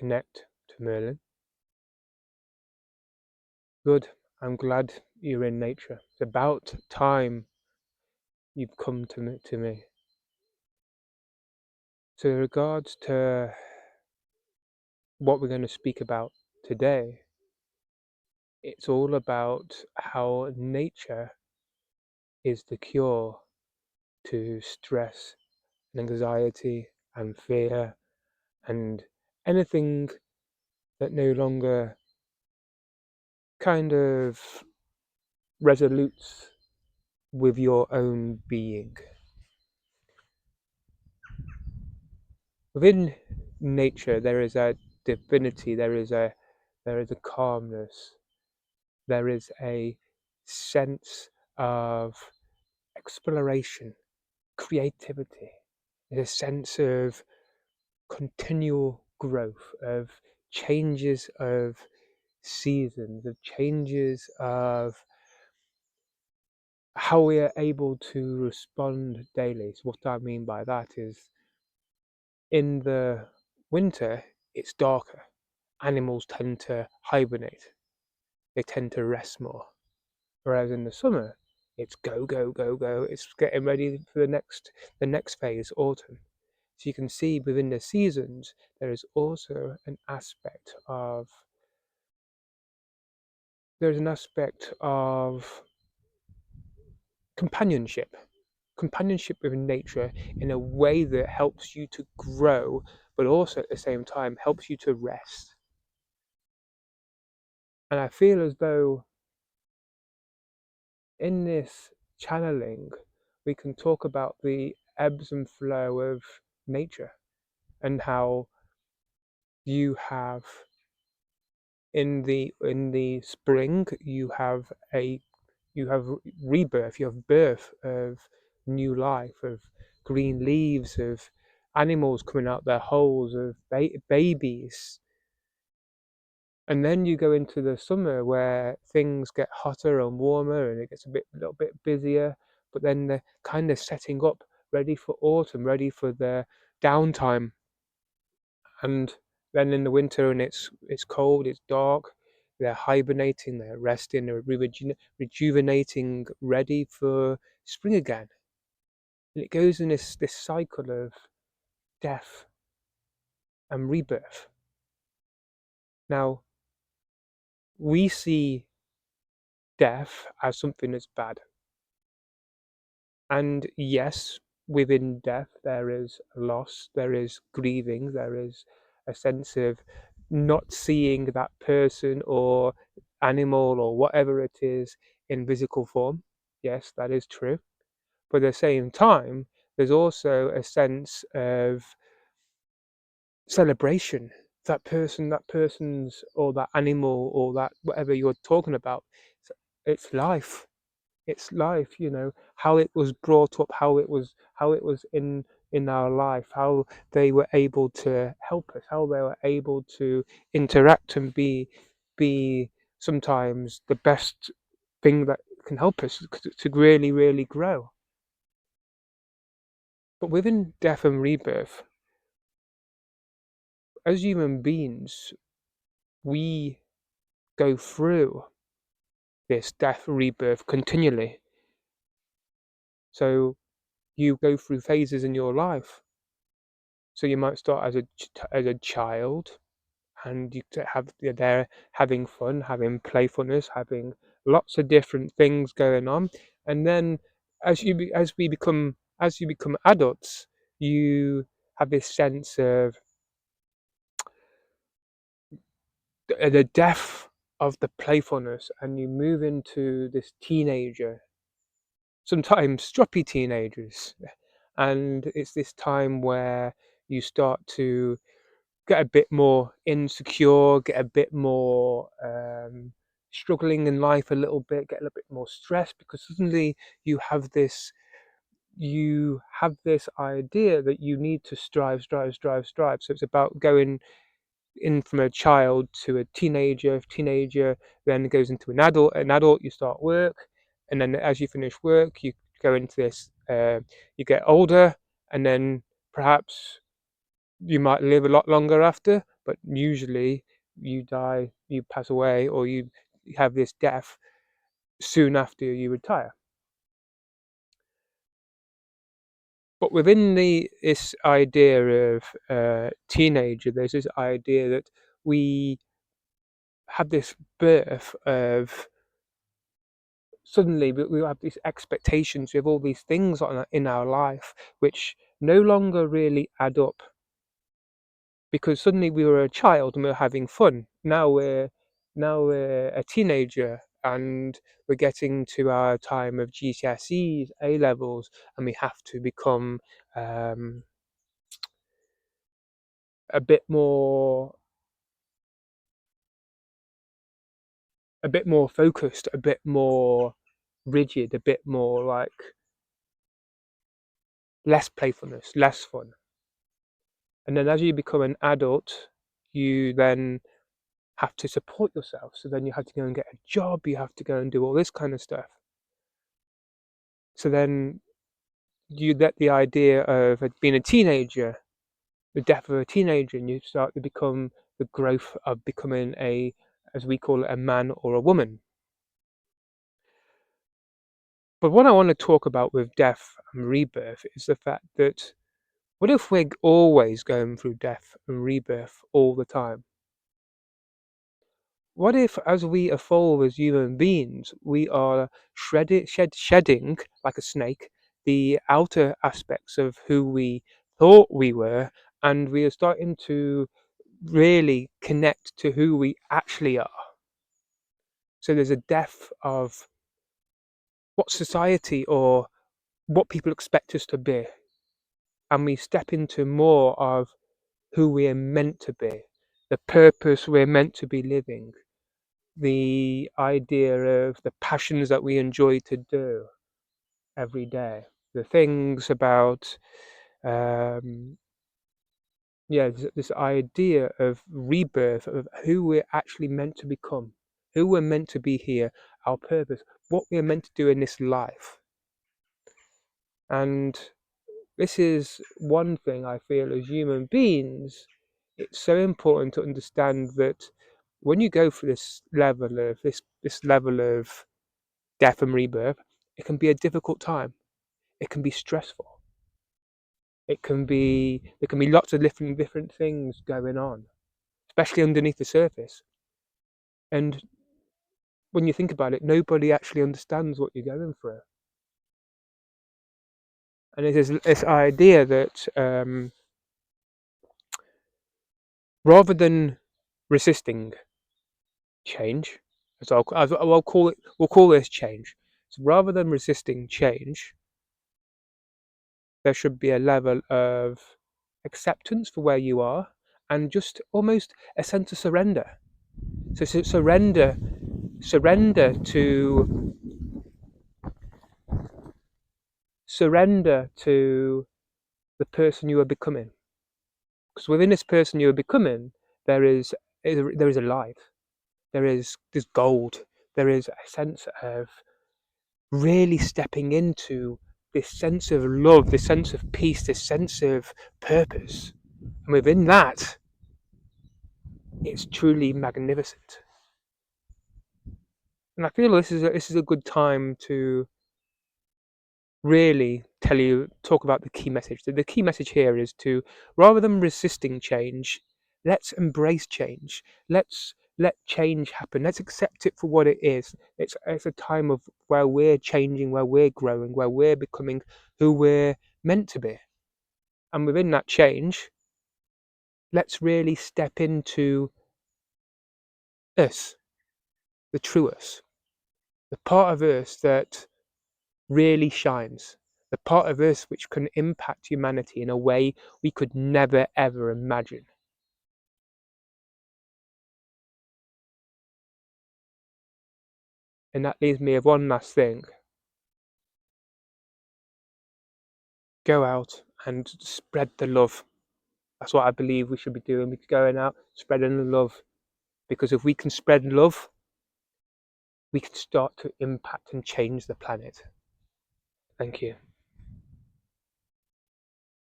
connect to Merlin. Good. I'm glad you're in nature. It's about time you've come to me. So, in regards to what we're going to speak about today, it's all about how nature is the cure to stress and anxiety and fear and anything that no longer kind of resolutes with your own being. Within nature, there is a divinity, there is a calmness, there is a sense of exploration, creativity, there's a sense of continual growth, of changes of seasons, of changes of how we are able to respond daily. So what I mean by that is in the winter, it's darker. Animals tend to hibernate. They tend to rest more. Whereas in the summer, it's go, go, go, go. It's getting ready for the next phase, autumn. So you can see within the seasons, there is also an aspect of companionship with nature in a way that helps you to grow, but also at the same time helps you to rest. And I feel as though in this channeling, we can talk about the ebbs and flow of nature and how you have in the spring you have rebirth, you have birth of new life, of green leaves, of animals coming out their holes, of babies. And then you go into the summer where things get hotter and warmer and it gets a little bit busier, but then they're kind of setting up, ready for autumn, ready for the downtime. And then in the winter, and it's cold, it's dark, they're hibernating, they're resting, they're rejuvenating, ready for spring again. And it goes in this cycle of death and rebirth. Now, we see death as something that's bad. And yes, within death, there is loss, there is grieving, there is a sense of not seeing that person or animal or whatever it is in physical form. Yes, that is true. But at the same time, there's also a sense of celebration. That person's, or that animal, or that whatever you're talking about, it's life. It's life, how it was brought up, how it was in our life, how they were able to help us, how they were able to interact and be sometimes the best thing that can help us to really, really grow. But within death and rebirth, as human beings, we go through this death rebirth continually. So you go through phases in your life. So you might start as a child, and you're there having fun, having playfulness, having lots of different things going on, and then as you become adults, you have this sense of the death of the playfulness, and you move into this teenager, sometimes stroppy teenagers, and it's this time where you start to get a bit more insecure, get a bit more struggling in life a little bit, get a little bit more stressed, because suddenly you have this idea that you need to strive. So it's about going in from a child to a teenager then goes into an adult, you start work, and then as you finish work, you go into this, you get older, and then perhaps you might live a lot longer after, but usually you die, you pass away, or you have this death soon after you retire. But within this idea of teenager, there's this idea that we have this birth of suddenly we have these expectations, we have all these things in our life which no longer really add up, because suddenly we were a child and we were having fun. Now we're a teenager and we're getting to our time of GCSEs, A levels, and we have to become um, a bit more focused, a bit more rigid, a bit more like less playfulness, less fun. And then as you become an adult, you then have to support yourself. So then you have to go and get a job, you have to go and do all this kind of stuff. So then you get the idea of being a teenager, the death of a teenager, and you start to become the growth of becoming as we call it, a man or a woman. But what I want to talk about with death and rebirth is the fact that what if we're always going through death and rebirth all the time? What if, as we evolve as human beings, we are shedding, like a snake, the outer aspects of who we thought we were, and we are starting to really connect to who we actually are? So there's a death of what society or what people expect us to be, and we step into more of who we are meant to be, the purpose we're meant to be living, the idea of the passions that we enjoy to do every day, the things about, um, this idea of rebirth, of who we're actually meant to become, who we're meant to be here, our purpose, what we're meant to do in this life. And this is one thing I feel as human beings, it's so important to understand that when you go through this level of death and rebirth, it can be a difficult time. It can be stressful. There can be lots of different things going on, especially underneath the surface. And when you think about it, nobody actually understands what you're going through. And it is this idea that rather than resisting change, we'll call this change. So rather than resisting change, there should be a level of acceptance for where you are, and just almost a sense of surrender. So surrender to the person you are becoming. Because within this person you are becoming, there is a life, there's gold, there is a sense of really stepping into this sense of love, this sense of peace, this sense of purpose. And within that, it's truly magnificent. And I feel this is a good time to really talk about the key message. The key message here is to, rather than resisting change, let's embrace change. Let's let change happen. Let's accept it for what it is. It's a time of where we're changing, where we're growing, where we're becoming who we're meant to be. And within that change, let's really step into us, the true us, the part of us that really shines, the part of us which can impact humanity in a way we could never ever imagine. And that leaves me with one last thing. Go out and spread the love. That's what I believe we should be doing. We're going out, spreading the love. Because if we can spread love, we can start to impact and change the planet. Thank you.